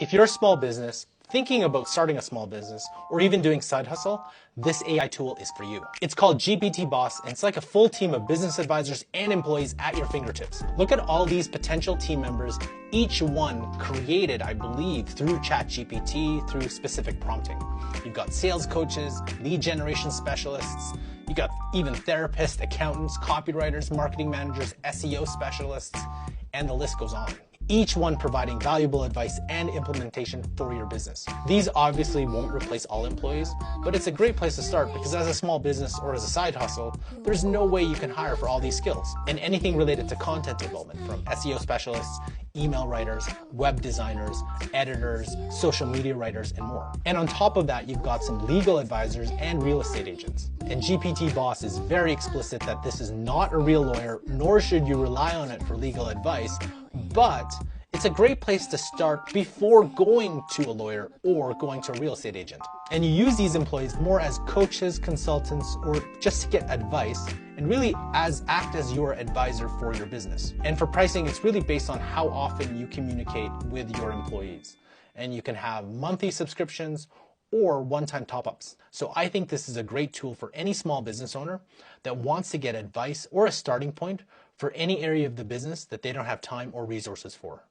If you're a small business, thinking about starting a small business, or even doing side hustle, this AI tool is for you. It's called GPT Boss, and it's like a full team of business advisors and employees at your fingertips. Look at all these potential team members, each one created, I believe, through ChatGPT, through specific prompting. You've got sales coaches, lead generation specialists, you got even therapists, accountants, copywriters, marketing managers, SEO specialists, and the list goes on. Each one providing valuable advice and implementation for your business. These obviously won't replace all employees, but it's a great place to start because as a small business or as a side hustle, there's no way you can hire for all these skills. And anything related to content development, from SEO specialists, email writers, web designers, editors, social media writers, and more. And on top of that, you've got some legal advisors and real estate agents. And GPT Boss is very explicit that this is not a real lawyer, nor should you rely on it for legal advice, but it's a great place to start before going to a lawyer or going to a real estate agent. And you use these employees more as coaches, consultants, or just to get advice, and really act as your advisor for your business. And for pricing, it's really based on how often you communicate with your employees. And you can have monthly subscriptions or one-time top-ups. So I think this is a great tool for any small business owner that wants to get advice or a starting point for any area of the business that they don't have time or resources for.